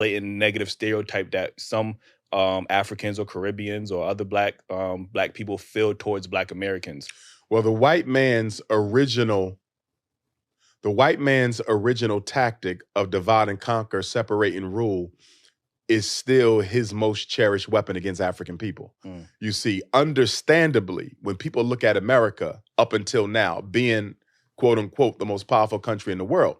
blatant negative stereotype that some Africans or Caribbeans or other black people feel towards Black Americans? Well, the white man's original tactic of divide and conquer, separate and rule is still his most cherished weapon against African people. You see, understandably, when people look at America up until now, being quote unquote the most powerful country in the world,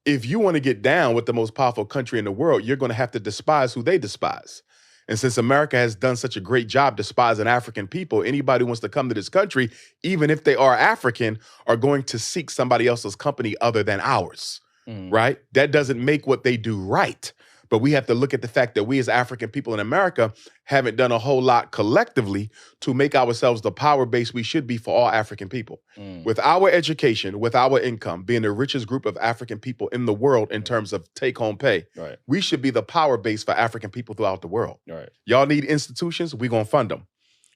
if you want to get down with the most powerful country in the world, you're going to have to despise who they despise. And since America has done such a great job despising African people, anybody who wants to come to this country, even if they are African, are going to seek somebody else's company other than ours, right? That doesn't make what they do right. But we have to look at the fact that we as African people in America haven't done a whole lot collectively to make ourselves the power base we should be for all African people. With our education, with our income, being the richest group of African people in the world in terms of take-home pay, we should be the power base for African people throughout the world. Y'all need institutions, we're going to fund them.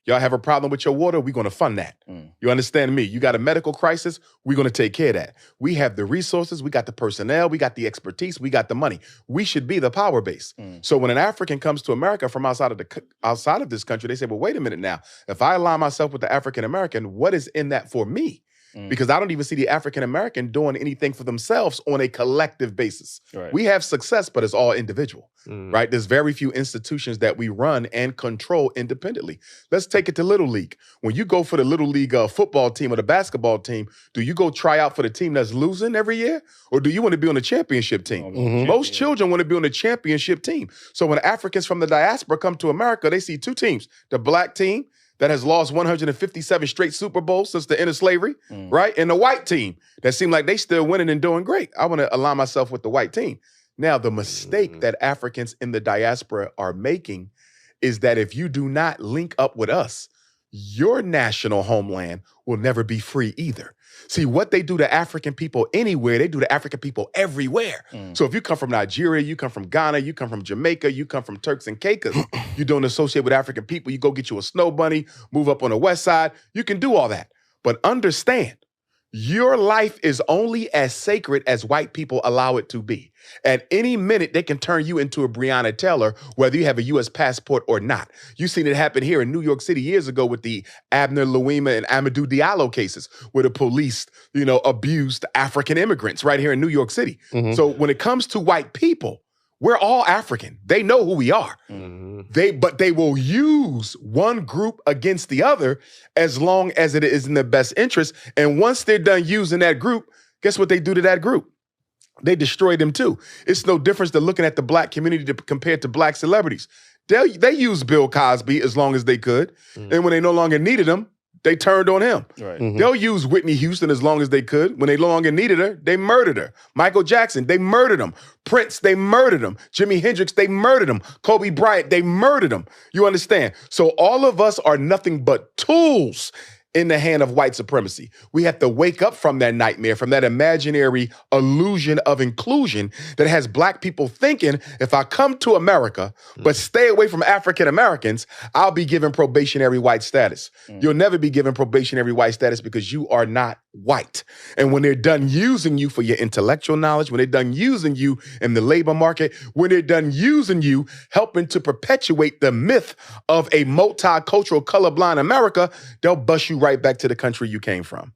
Y'all have a problem with your water, we're going to fund that. You understand me? You got a medical crisis, we're going to take care of that. We have the resources, we got the personnel, we got the expertise, we got the money. We should be the power base. So when an African comes to America from outside of this country, they say, well, wait a minute now. If I align myself with the African American, what is in that for me? Because I don't even see the African American doing anything for themselves on a collective basis. We have success, but it's all individual, right? There's very few institutions that we run and control independently. Let's take it to Little League. When you go for the Little League football team or the basketball team, do you go try out for the team that's losing every year? Or do you want to be on the championship team? Most children want to be on the championship team. So when Africans from the diaspora come to America, they see two teams, the black team that has lost 157 straight Super Bowls since the end of slavery, right? And the white team that seem like they still winning and doing great. I want to align myself with the white team. Now, the mistake that Africans in the diaspora are making is that if you do not link up with us, your national homeland will never be free either. See, what they do to African people anywhere, they do to African people everywhere. So if you come from Nigeria, you come from Ghana, you come from Jamaica, you come from Turks and Caicos, you don't associate with African people, you go get you a snow bunny, move up on the west side, you can do all that. But understand, your life is only as sacred as white people allow it to be. At any minute, they can turn you into a Breonna Taylor, whether you have a U.S. passport or not. You've seen it happen here in New York City years ago with the Abner Louima and Amadou Diallo cases, where the police, abused African immigrants right here in New York City. So when it comes to white people, we're all African. They know who we are. But they will use one group against the other as long as it is in their best interest. And once they're done using that group, guess what they do to that group? They destroy them too. It's no difference than looking at the black community compared to black celebrities. They used Bill Cosby as long as they could. And when they no longer needed him, they turned on him. They'll use Whitney Houston as long as they could. When they no longer needed her, they murdered her. Michael Jackson, they murdered him. Prince, they murdered him. Jimi Hendrix, they murdered him. Kobe Bryant, they murdered him. You understand? So all of us are nothing but tools in the hand of white supremacy. We have to wake up from that nightmare, from that imaginary illusion of inclusion that has black people thinking, if I come to America, but stay away from African Americans, I'll be given probationary white status. You'll never be given probationary white status because you are not white. And when they're done using you for your intellectual knowledge, when they're done using you in the labor market, when they're done using you, helping to perpetuate the myth of a multicultural colorblind America, they'll bust you right back to the country you came from.